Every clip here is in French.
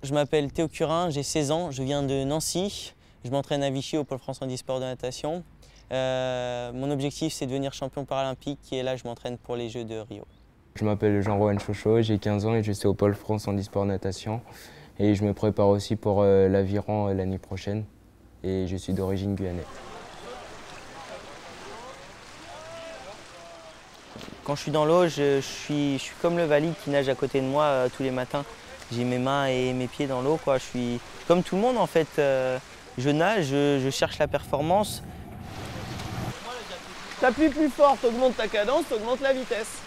Je m'appelle Théo Curin, j'ai 16 ans, je viens de Nancy. Je m'entraîne à Vichy au Pôle France Handisport de natation. Mon objectif, c'est de devenir champion paralympique et là, je m'entraîne pour les Jeux de Rio. Je m'appelle Jean-Rohan Chocho, j'ai 15 ans et je suis au Pôle France Handisport natation. Et je me prépare aussi pour l'Aviron l'année prochaine et je suis d'origine guyanaise. Quand je suis dans l'eau, je suis comme le valide qui nage à côté de moi tous les matins. J'ai mes mains et mes pieds dans l'eau, quoi. Je suis comme tout le monde en fait. Je nage, je cherche la performance. T'appuies plus fort, t'augmentes ta cadence, t'augmentes la vitesse.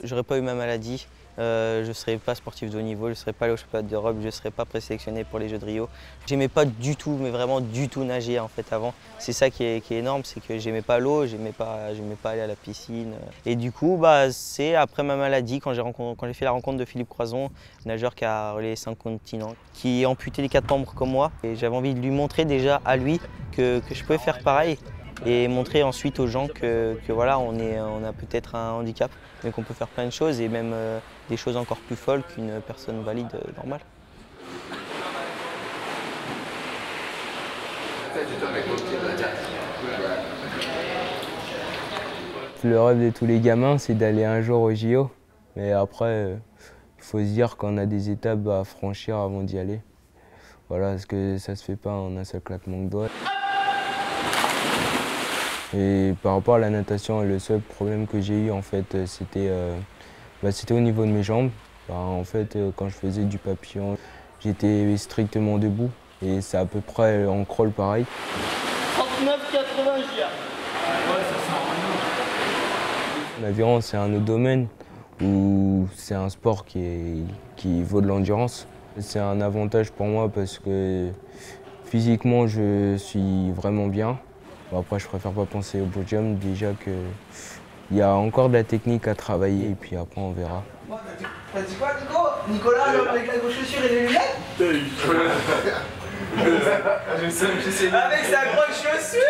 J'aurais pas eu ma maladie, je ne serais pas sportif de haut niveau, je ne serais pas allé au championnat d'Europe, je ne serais pas présélectionné pour les Jeux de Rio. J'aimais pas du tout, mais vraiment du tout nager en fait avant. C'est ça qui est énorme, c'est que j'aimais pas l'eau, j'aimais pas aller à la piscine. Et du coup, c'est après ma maladie, quand j'ai fait la rencontre de Philippe Croison, nageur qui a relayé 5 continents, qui est amputé les 4 membres comme moi. Et j'avais envie de lui montrer déjà à lui que je pouvais faire pareil. Et montrer ensuite aux gens que voilà, on a peut-être un handicap, mais qu'on peut faire plein de choses et même des choses encore plus folles qu'une personne valide normale. Le rêve de tous les gamins, c'est d'aller un jour au JO. Mais après, il faut se dire qu'on a des étapes à franchir avant d'y aller. Voilà, parce que ça se fait pas en un seul claquement de doigts. Et par rapport à la natation, le seul problème que j'ai eu, en fait, c'était au niveau de mes jambes. En fait, quand je faisais du papillon, j'étais strictement debout. Et c'est à peu près en crawl pareil. 39,80 JA. L'aviron, c'est un autre domaine où c'est un sport qui vaut de l'endurance. C'est un avantage pour moi parce que physiquement, je suis vraiment bien. Bon, après, je préfère pas penser au podium, déjà qu'il y a encore de la technique à travailler et puis après on verra. T'as dit quoi, Nico? Nicolas, avec la grosse chaussure et les lunettes? Avec sa grosse chaussure?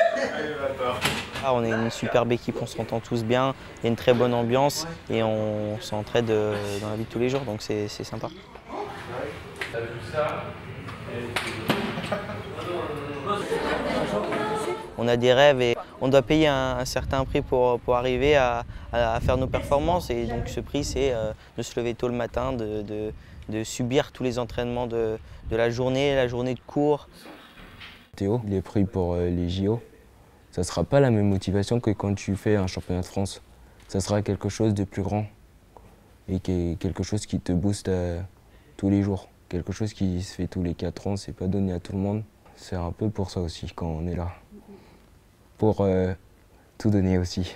On est une superbe équipe, on s'entend tous bien, il y a une très bonne ambiance et on s'entraide dans la vie de tous les jours, donc c'est sympa. On a des rêves et on doit payer un certain prix pour arriver à faire nos performances. Et donc ce prix, c'est de se lever tôt le matin, de subir tous les entraînements de la journée de cours. Théo, il est pris pour les JO. Ça ne sera pas la même motivation que quand tu fais un championnat de France. Ça sera quelque chose de plus grand et quelque chose qui te booste tous les jours. Quelque chose qui se fait tous les 4 ans, c'est pas donné à tout le monde. C'est un peu pour ça aussi quand on est là. Pour tout donner aussi.